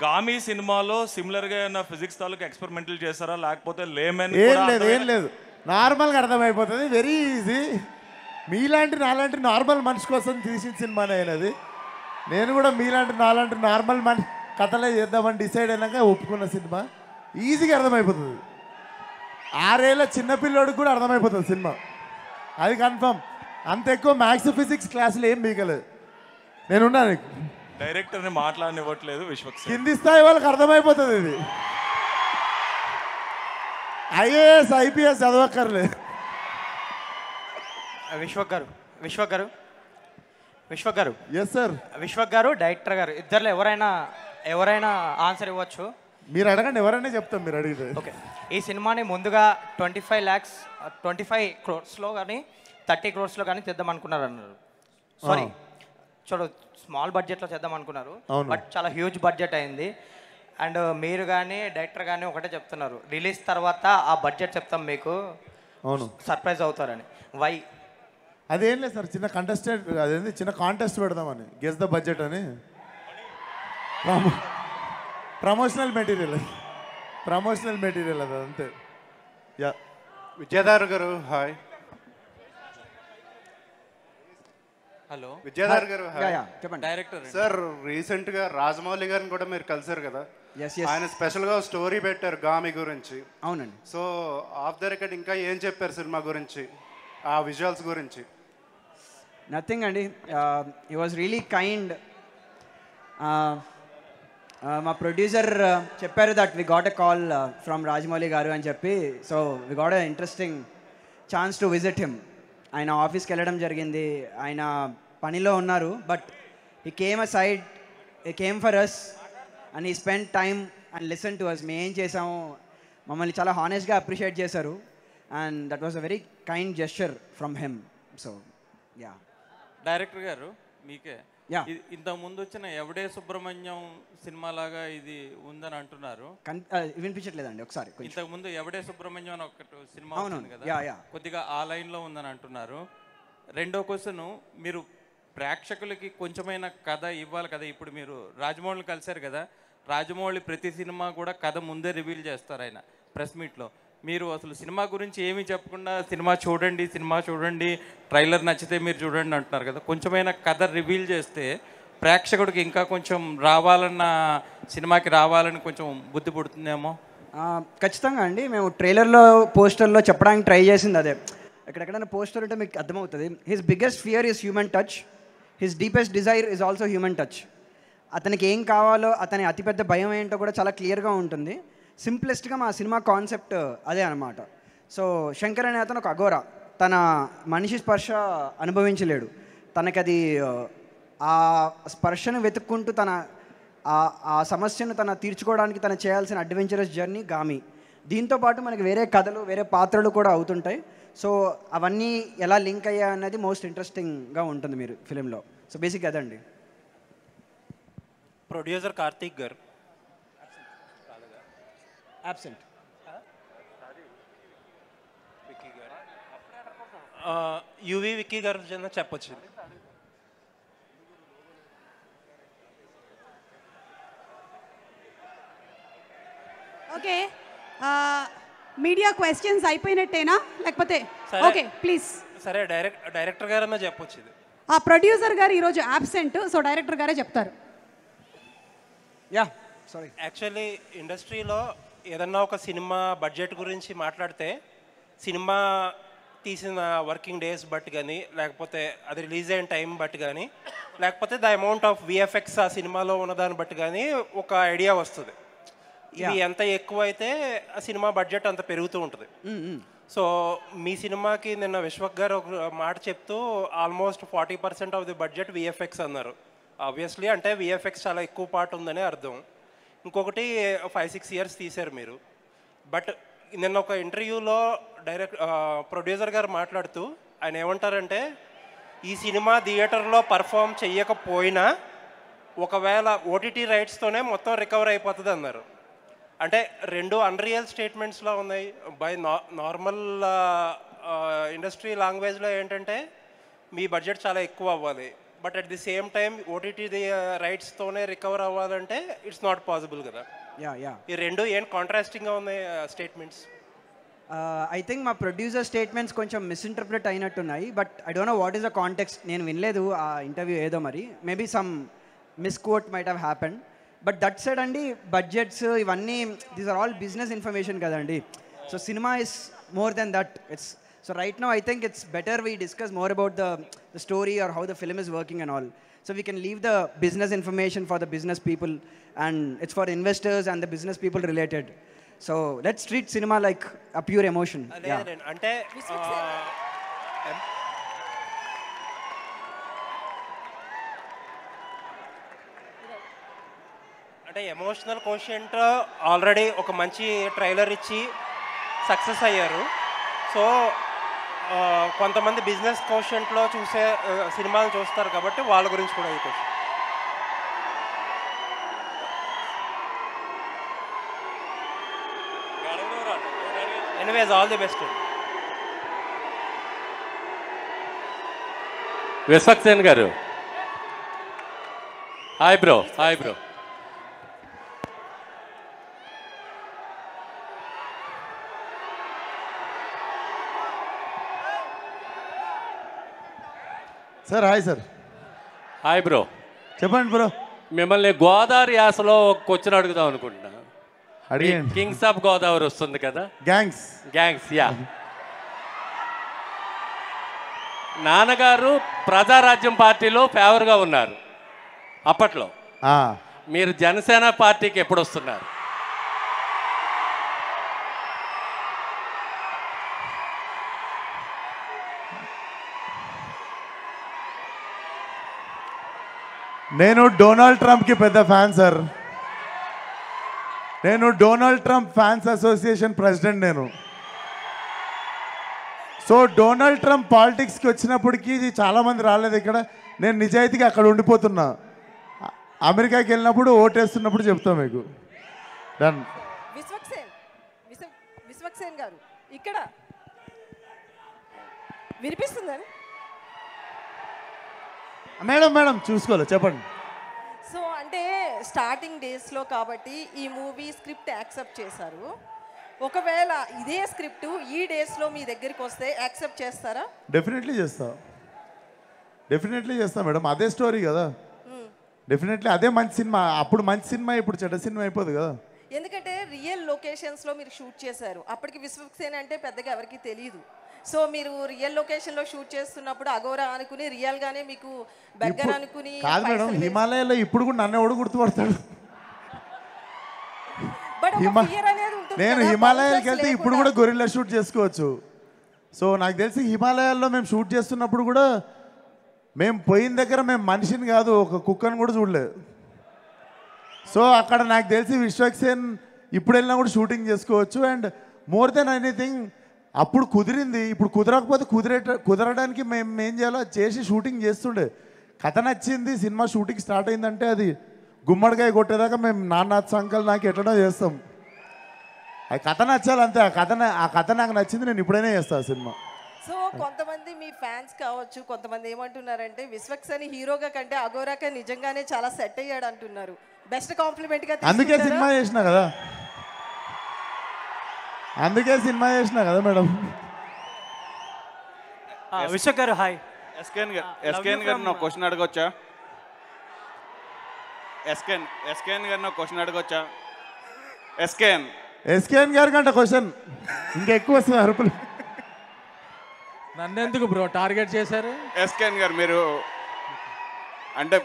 గామి సినిమాలో సిమిలర్గా ఏమైనా ఫిజిక్స్ తాలూకు ఎక్స్పెరిమెంటల్ చేస్తారా, లేకపోతే లేమెన్? ఏం లేదు నార్మల్గా అర్థమైపోతుంది, వెరీ ఈజీ. మీలాంటి నాలాంటి నార్మల్ మనిషి కోసం తీసిన సినిమానే అయినది. నేను కూడా మీలాంటి నాలాంటి నార్మల్ కథలే చేద్దామని డిసైడ్ అయినాక ఒప్పుకున్న సినిమా. ఈజీగా అర్థమైపోతుంది, 6 ఏళ్ళ చిన్నపిల్లోడికి కూడా అర్థమైపోతుంది సినిమా, అది కన్ఫర్మ్. అంత ఎక్కువ మ్యాథ్స్ ఫిజిక్స్ క్లాసులు ఏం బీకలేదు. నేనున్నా నీకు, డైరెక్టర్ని మాట్లాడనివ్వట్లేదు విశ్వక్. కింది స్థాయి వాళ్ళకి అర్థమైపోతుంది ఇది, ఐఏఎస్ ఐపీఎస్ చదవక్కర్లేదు. విశ్వక్ గారు ఎస్ సార్. విశ్వక్ గారు డైరెక్టర్ గారు ఇద్దరు ఎవరైనా ఆన్సర్ ఇవ్వచ్చు. మీరు అడగండి, ఎవరైనా చెప్తాం మీరు అడిగితే. ఓకే, ఈ సినిమాని ముందుగా 25 crores కానీ 30 crores కానీ చేద్దాం అనుకున్నారు అన్నారు. సారీ, స్మాల్ బడ్జెట్లో చేద్దాం అనుకున్నారు, బట్ చాలా హ్యూజ్ బడ్జెట్ అయింది. అండ్ మీరు కానీ డైరెక్టర్ కానీ ఒకటే చెప్తున్నారు, రిలీజ్ తర్వాత ఆ బడ్జెట్ చెప్తాం మీకు, అవును సర్ప్రైజ్ అవుతారని. వై? అదేం లేదు సార్, చిన్న కంటెస్టెంట్, అదేంటి చిన్న కాంటెస్ట్ పెడదామని, గెస్ ద బడ్జెట్ అని. ప్రమోషనల్ మెటీరియల్ అది అంతే. యా, విద్యాధర్ గారు హాయ్. హలో విద్యాధర్ గారు హాయ్. డైరెక్టర్ సార్, రీసెంట్ గా రాజమౌళి గారిని కూడా మీరు కలిసారు కదా, ఆయన స్పెషల్ గా స్టోరీ పెట్టారు గామి గురించి. అవునండి. సో ఆఫ్ ద రికార్డ్ ఇంకా ఏం చెప్పారు సినిమా గురించి, ఆ విజువల్స్ గురించి? నథింగ్ అండి, హీ వాజ్ రియలీ కైండ్. మా ప్రొడ్యూసర్ చెప్పారు that we got a call from Rajamouli garu అని చెప్పి, so we got a interesting chance to visit him. ఆయన ఆఫీస్కి వెళ్ళడం జరిగింది, ఆయన పనిలో ఉన్నారు, but he came for us and he spend time and listen to us. మేము ఏం చేసాము, మమ్మల్ని చాలా హానెస్ట్గా అప్రిషియేట్ చేశారు, and that was a very kind gesture from him. So yeah. Director గారు మీకే, యా, ఇంతకు ముందు వచ్చిన ఎవడే సుబ్రహ్మణ్యం సినిమా లాగా ఇది ఉందని అంటున్నారు. వినిపించట్లేదండి ఒకసారి. ఇంతకు ముందు ఎవడే సుబ్రహ్మణ్యం అని ఒకటి సినిమా ఉంది కదా, కొద్దిగా ఆ లైన్లో ఉందని అంటున్నారు. రెండో క్వశ్చన్, మీరు ప్రేక్షకులకి కొంచెమైనా కథ ఇవ్వాలి కదా. ఇప్పుడు మీరు రాజమౌళిని కలిశారు కదా, రాజమౌళి ప్రతి సినిమా కూడా కథ ముందే రివీల్ చేస్తారు ఆయన ప్రెస్ మీట్లో. మీరు అసలు సినిమా గురించి ఏమీ చెప్పకుండా సినిమా చూడండి, ట్రైలర్ నచ్చితే మీరు చూడండి అంటున్నారు కదా. కొంచెమైనా కథ రివీల్ చేస్తే ప్రేక్షకుడికి ఇంకా కొంచెం సినిమాకి రావాలని కొంచెం బుద్ధి పుడుతుందేమో. ఖచ్చితంగా అండి, మేము ట్రైలర్లో పోస్టర్లో చెప్పడానికి ట్రై చేసింది అదే. ఎక్కడెక్కడైనా పోస్టర్ ఉంటే మీకు అర్థమవుతుంది. His biggest fear is human touch, his deepest Dzire is also human touch. అతనికి ఏం కావాలో, అతని అతిపెద్ద భయం ఏంటో కూడా చాలా క్లియర్గా ఉంటుంది. సింప్లెస్ట్గా మా సినిమా కాన్సెప్ట్ అదే అనమాట. సో శంకర్ అనే అతను ఒక అఘోరా, తన మనిషి స్పర్శ అనుభవించలేడు, తనకది ఆ స్పర్శను వెతుక్కుంటూ ఆ సమస్యను తీర్చుకోవడానికి తను చేయాల్సిన అడ్వెంచరస్ జర్నీ గామి. దీంతోపాటు మనకి వేరే కథలు, వేరే పాత్రలు కూడా అవుతుంటాయి. సో అవన్నీ ఎలా లింక్ అయ్యా అన్నది మోస్ట్ ఇంట్రెస్టింగ్గా ఉంటుంది మీరు ఫిలింలో. సో బేసిక్గా అదండి. ప్రొడ్యూసర్ కార్తీక్ గారు absent. యువి విక్కీ గారు చెప్పొచ్చు. ఓకే, మీడియా క్వశ్చన్స్ అయిపోయినట్టేనా లేకపోతే? Okay please. సరే, డైరెక్టర్ గారన్నా చెప్పొచ్చు. ఇది ఆ ప్రొడ్యూసర్ గారు ఈరోజు అబ్సెంట్, సో డైరెక్టర్ గారే చెప్తారు. Yeah, sorry. యాక్చువల్లీ ఇండస్ట్రీలో ఏదన్నా ఒక సినిమా బడ్జెట్ గురించి మాట్లాడితే సినిమా తీసిన వర్కింగ్ డేస్ బట్టి కానీ, లేకపోతే అది రిలీజ్ అయిన టైం బట్టి కానీ, లేకపోతే ద అమౌంట్ ఆఫ్ విఎఫ్ఎక్స్ ఆ సినిమాలో ఉన్నదాన్ని బట్టి కానీ ఒక ఐడియా వస్తుంది. ఇది ఎంత ఎక్కువ అయితే ఆ సినిమా బడ్జెట్ అంత పెరుగుతూ ఉంటుంది. సో మీ సినిమాకి నిన్న విశ్వక్ గారు ఒక మాట చెప్తూ almost 40% of the budget VFX అన్నారు. ఆబ్వియస్లీ అంటే విఎఫ్ఎక్స్ చాలా ఎక్కువ పార్ట్ ఉందని అర్థం. ఇంకొకటి 5-6 ఇయర్స్ తీశారు మీరు. బట్ నిన్న ఒక ఇంటర్వ్యూలో ప్రొడ్యూసర్ గారు మాట్లాడుతూ ఆయన ఏమంటారంటే, ఈ సినిమా థియేటర్లో పర్ఫామ్ చెయ్యకపోయినా ఒకవేళ ఓటీటీ రైట్స్తోనే మొత్తం రికవర్ అయిపోతుంది అన్నారు. అంటే రెండు అన్రియల్ స్టేట్మెంట్స్లో ఉన్నాయి. బై నార్మల్ ఇండస్ట్రీ లాంగ్వేజ్లో ఏంటంటే మీ బడ్జెట్ చాలా ఎక్కువ అవ్వాలి, but at the same time OTT రైట్స్తోనే రికవర్ అవ్వాలంటే ఇట్స్ నాట్ పాసిబుల్ కదా. ఈ రెండు ఏం కాంట్రాస్టింగ్గా ఉన్నాయి స్టేట్మెంట్స్. ఐ థింక్ మా ప్రొడ్యూసర్ స్టేట్మెంట్స్ కొంచెం మిస్ఇంటర్ప్రిట్ అయినట్టున్నాయి, but I don't know what is the context. నేను వినలేదు ఆ ఇంటర్వ్యూ ఏదో, మరి maybe some misquote might have happened. But that side అండి బడ్జెట్స్ ఇవన్నీ these are all business information కదండి. So cinema is more than that. It's so right now I think it's better we discuss more about the story or how the film is working and all. So we can leave the business information for the business people, and it's for investors and the business people related. So let's treat cinema like a pure emotion. అంటే అంటే emotional quotient already ఒక మంచి trailer ఇచ్చి success అయ్యారు. So కొంతమంది business కోషెంట్లో చూసే సినిమాలు చూస్తారు కాబట్టి వాళ్ళ గురించి కూడా ఈ question. Anyways all the best. Vishwaksen గారు hi bro. Hi bro. Sir hi sir. Hi bro. చెప్పండి బ్రో. మిమ్మల్ని గోదావరి యాసలో క్వశ్చన్ అడుగుదాం అనుకుంటున్నా. అడిగండి. కింగ్స్ ఆఫ్ గోదావరి వస్తుంది కదా, గ్యాంగ్స్ యా. నాన్నగారు ప్రజారాజ్యం పార్టీలో ఫేవర్గా ఉన్నారు అప్పట్లో. మీరు జనసేన పార్టీకి ఎప్పుడు వస్తున్నారు? నేను డొనాల్డ్ ట్రంప్కి పెద్ద ఫ్యాన్ సార్. నేను Donald Trump fans association president నేను. సో డొనాల్డ్ ట్రంప్ పాలిటిక్స్కి వచ్చినప్పటికీ చాలామంది రాలేదు ఇక్కడ. నేను నిజాయితీగా అక్కడ ఉండిపోతున్నా. అమెరికాకి వెళ్ళినప్పుడు ఓటేస్తున్నప్పుడు చెప్తా మీకు. డన్. విశ్వక్సేన్ గారు ఇక్కడ వినిపిస్తుందని మేడం చూసుకోవాలి, చెప్పండి. సో అంటే స్టార్టింగ్ డేస్లో కాబట్టి ఈ మూవీ స్క్రిప్ట్ యాక్సెప్ట్ చేశారు. ఒకవేళ ఇదే స్క్రిప్ట్ ఈ డేస్లో మీ దగ్గరికి వస్తే యాక్సెప్ట్ చేస్తారా? డెఫినెట్లీ చేస్తా మేడం. అదే స్టోరీ కదా, డెఫినెట్లీ అదే మంచి సినిమా. అప్పుడు మంచి సినిమా, ఇప్పుడు చెడ్డ సినిమా అయిపోదు కదా. ఎందుకంటే రియల్ లొకేషన్స్లో మీరు షూట్ చేశారు. అప్పటికి విశ్వక్సేన్ అంటే పెద్దగా ఎవరికి తెలియదు. సో మీరు రియల్ లొకేషన్లో షూట్ చేస్తున్నప్పుడు అగోరా అనుకుని రియల్గానే మీకు బెగ్గర్ అనుకుని కాదు మేడం. హిమాలయాలో ఇప్పుడు కూడా నన్ను ఎవడు గుర్తుపడతాడు? నేను హిమాలయాలకు వెళ్తే ఇప్పుడు కూడా గొరిల్లా షూట్ చేసుకోవచ్చు. సో నాకు తెలిసి హిమాలయాల్లో మేము షూట్ చేస్తున్నప్పుడు కూడా మేము పోయిన దగ్గర మేము మనిషిని కాదు, ఒక కుక్కను కూడా చూడలేదు. సో అక్కడ నాకు తెలిసి విశ్వక్సేన్ ఇప్పుడు వెళ్ళినా కూడా షూటింగ్ చేసుకోవచ్చు. అండ్ మోర్ దెన్ ఎనీథింగ్ అప్పుడు కుదిరింది, ఇప్పుడు కుదరకపోతే కుదరడానికి మేము ఏం చేయాలో అది చేసి షూటింగ్ చేస్తుండే. కథ నచ్చింది, సినిమా షూటింగ్ స్టార్ట్ అయిందంటే అది గుమ్మడికాయ కొట్టేదాకా మేము నాన్న సంకల్ నాకు ఎట్లనో చేస్తాం. అది కథ నచ్చాలి అంతే. ఆ కథ నాకు నచ్చింది, నేను ఇప్పుడైనా చేస్తాను సినిమా. సో కొంతమంది మీ ఫ్యాన్స్ కావచ్చు, కొంతమంది ఏమంటున్నారంటే విశ్వక్సేన్ హీరోగా కంటే అగోరాక నిజంగానే చాలా సెట్ అయ్యాడు అంటున్నారు. బెస్ట్ కాంప్లిమెంట్ గా అందుకే సినిమా చేసిన కదా మేడం. విశ్వక్ గారు హాయ్. ఎస్కేన్ గారు నా క్వశ్చన్ అడగొచ్చా? ఎస్కేన్ గారు నా క్వశ్చన్ అడగొచ్చా? ఎస్కేన్ గారి కంటే క్వశ్చన్ ఇంకెక్కువ వస్తుంది అరుపులు. నన్నెందుకు బ్రో టార్గెట్ చేశారు? ఎస్కేన్ గారు మీరు అంటే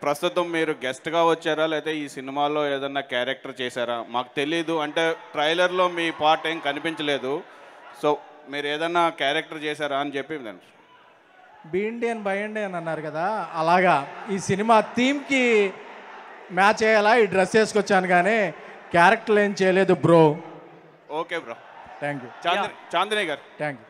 ప్రస్తుతం మీరు గెస్ట్గా వచ్చారా, లేదా ఈ సినిమాలో ఏదన్నా క్యారెక్టర్ చేశారా? మాకు తెలీదు. అంటే ట్రైలర్లో మీ పార్ట్ ఏం కనిపించలేదు. సో మీరు ఏదన్నా క్యారెక్టర్ చేశారా అని చెప్పి బీండి అని బయండి అని అన్నారు కదా, అలాగా ఈ సినిమా థీమ్కి మ్యాచ్ అయ్యేలా ఈ డ్రెస్ వేసుకొచ్చాను, కానీ క్యారెక్టర్లు ఏం చేయలేదు bro. Okay bro, thank you. Chandini garu thank you.